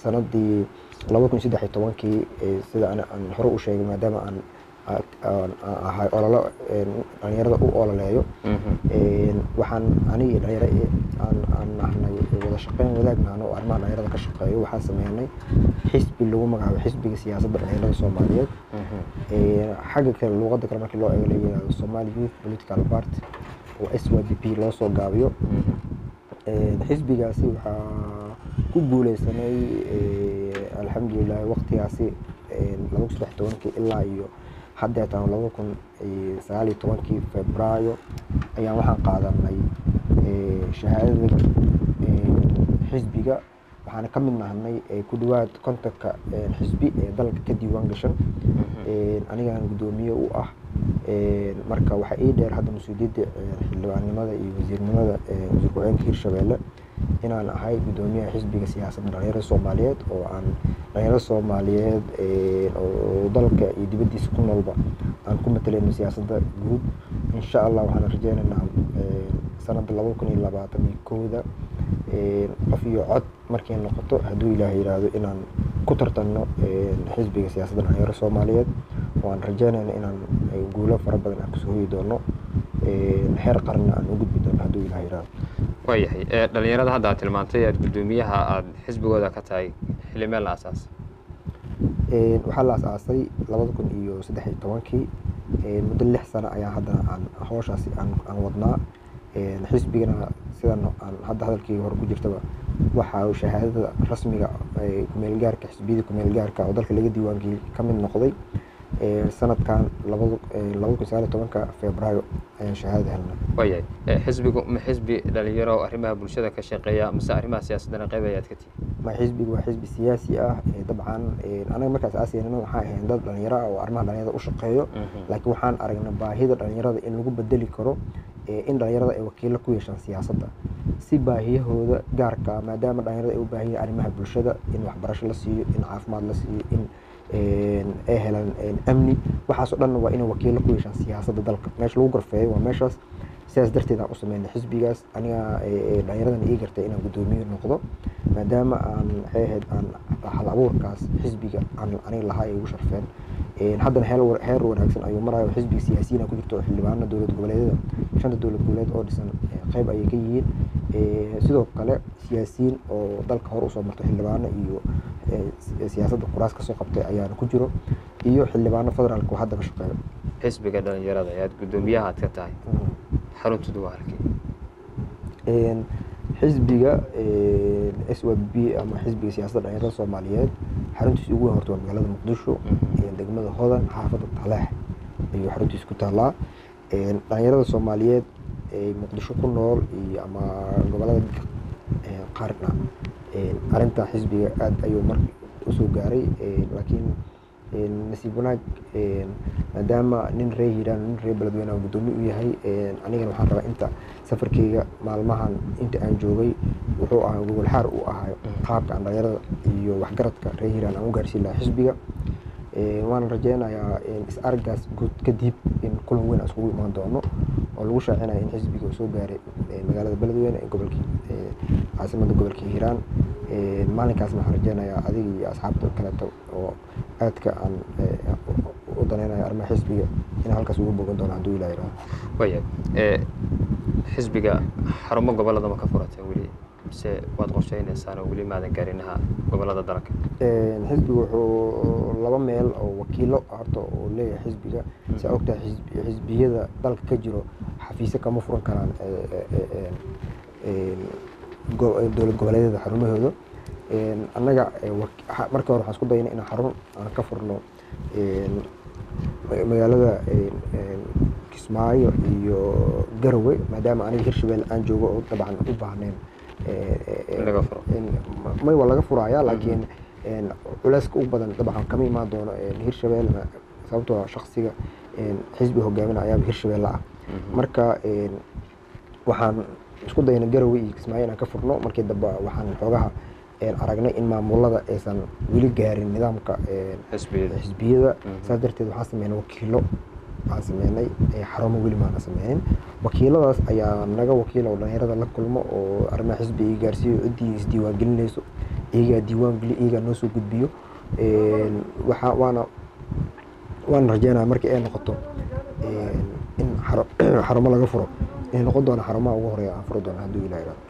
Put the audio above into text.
sanadii 2013 sida aan hore u sheegay maadaama aan ahay ololo dhalinyarada u ololeeyo waxaan aniga dhalinyaro aan nahnay wada shaqeyn wadaagnaano oo arrimaha dhalinyarada ka shaqeeyo waxaan sameynay xisbi lagu magacaabo xisbiga siyaasadda dhalinyarada Soomaaliyeed xagga kale luqadda kale markii loo eego la yiraahdo Somali Youth Political Party oo SYPP loo soo gaabiyo xisbigaasi waxaa ku guuleysanay alxamdulillah waqtigaasi 2013 ilaa iyo hadda taan 2019 Febraayo ayaan waxaan qaadanay shahaadada xisbiga waxaan ka mid nahnay ku dhawaad kontakka xisbi ee dalka ka diiwaan gashan aniga gudoomiye u ah marka waxa ay dheer hadda mas'uuliyadda xildhibaannimada iyo wasiirnimada wasiir ku-xigeenka Hirshabeelle inaan ahay gudoomiyaha xisbiga siyaasadda dhalinyarada Soomaaliyeed oo aan dhalinyarada Soomaaliyeed oo dalka iyo dibaddiisa ku noolba aan ku matalayno siyaasadda guud insha Allah waxaan rajaynaynaa sanadda 2021 qof iyo cod markay noqoto hadduu Ilaahay yiraahdo inaan ku tartanno xisbiga siyaasadda dhalinyarada Soomaaliyeed waan rajaynaynaa inaan guulo fara badan aan kusoo hoyi doono heer qaranna aan u gudbi doono hadduu Ilaahay yiraahdo waayahay dhalinyarada hadda aad tilmaantay aad gudoomiyaha aad xisbigooda ka tahay xillimeen la asaasay waxaa la asaasay 2013 muddo 6 sano ayaa hadda aan hawshaasi aan wadnaa xisbigana sidan aan hadda hadalkayga hore ku jirtaba waxa uu shahaadada rasmiga ku meel gaarka xisbiyada ku meel gaarka oo dalka laga diiwaangeliyay ka mid noqday sanadkan 2019 Febraayo ayaan shahaadada helnay waayahay xisbigu ma xisbi dhalinyaro arrimaha bulshada ka shaqeeya mise arrimaha siyaasadda qayb ayaad ka tihiin ma xisbigu waa xisbi siyaasi ah dabcan anaga markaas aasayna waxaan ahayn dad dhalinyaro ah oo arrimaha dhalinyarada u shaqeeyo laakiin waxaan aragnay baahida dhalinyarada in lagu bedeli karo in dhalinyarada ay wakiilo ku yeeshaan siyaasadda si baahiyahooda gaarka maadaama dhalinyarada ay u baahan yihiin arrimaha bulshada in waxbarasho la siiyo in caafimaad la siiyo in ay helaan amni waxaas oo dhan waa inay wakiilo ku yeeshaan siyaasadda dalka meesha lagu gorfeeyo waa meeshaas sidaas darteed aan u sameynay xisbigaas aniga dhalinyaradan ii gartay inaan gudoomiye noqdo maadaama aan ahayd aan hal abuurkaas xisbiga aan aniga lahaa ay ugu sharfeen haddana heer wanaagsan ayuu marayo xisbiga siyaasiyiin ku jirto xildhibaano dowlad goboleedyada shanta dowlad goboleed oo dhisan qayb ayay ka yihiin sidoo kale siyaasiyiin oo dalka hore usoo martay xildhibaano iyo siyaasadda kuraas kasoo qabtay ayaana ku jiro iyo xildhibaano federaalka oo hadda ka shaqeeya xisbiga dhalinyarada ayaad gudoomiyaha aad ka tahay xaruntu waa halkee xisbiga SYPP ama xisbiga siyaasadda dhalinyarada Soomaaliyeed xaruntiisa ugu weyn horta waa magaalada Muqdisho degmada Hodan xaafadda Taleex ayuu xaruntiisa ku taalaa dhalinyarada Soomaaliyeed Muqdisho ku nool iyo ama gobolada qaarna arinta xisbiga aad ayuu markii u soo gaaray laakiin nasiib wanaag maadaama nin reer Hiiraan nin reer Beledweyne gudoomiye u yahay anigana waxaan rabaa inta safarkayga maalmahan inta aan joogay wuxuu ahaa gobol xaar u ahaa qaabka aan dhalinyarada iyo waxgaradka reer Hiiraan aan u gaarsiin lahaa xisbiga waan rajaynayaa is argaas guud kadib in kulan weyn iskugu imaan doono oo lagu shaacinayo in xisbiga uu soo gaaray magaalada Beledweyne ee gobolka caasimadda gobolka Hiiraan maalinkaasna waxaan rajaynayaa adiga iyo asxaabta kale oo aadka aan u danaynayo arrimaha xisbiga in halkaas ugu bogan doono hadduu Ilaahay yiraahdo waayahay xisbiga xarumo gobolada ma ka furatay weli mise waad qorsheynaysaa weli maadan gaarinaha gobolada dalka xisbigu wuxuu laba meel oo wakiilo horta oo leeyahay xisbiga si ogta xisbiyada dalka ka jiro xafiisyo kama furan karaan dowlad goboleedyada xarumahooda annaga markii hore waxaan isku daynay inaan xarun aan ka furno magaalada Kismaayo iyo Garowe maadaama aniga Hirshabeelle aan joogo oo dabcan u baahneen may waa laga furayaa laakiin culayska ugu badan dabcan kama imaan doono Hirshabeelle sababtoo ah shakhsiga xisbi hogaaminaya ayaa Hirshabeelle ah marka waxaan isku daynay Garowe iyo Kismaayo inaan ka furno markii dambe waxaan xoogaha aragnay in maamulada aysan weli gaarin nidaamka xisbiyada saas darteed waxaan sameynay wakiilo waxaan sameynay xarumo weli maana sameynin wakiiladaas ayaa naga wakiil oo dhalinyarada la kulmo oo arrimaha xisbiga gaarsiiyo ciddii isdiiwaangelinayso iyagaa diiwaan geliyo, iyagaa noo soo gudbiyo. waana rajeynaya markii ay noqoto in xarumo laga furo inay noqon doona xarumaha ugu horeeya aan furi doono hadduu Ilaahay yiraahdo.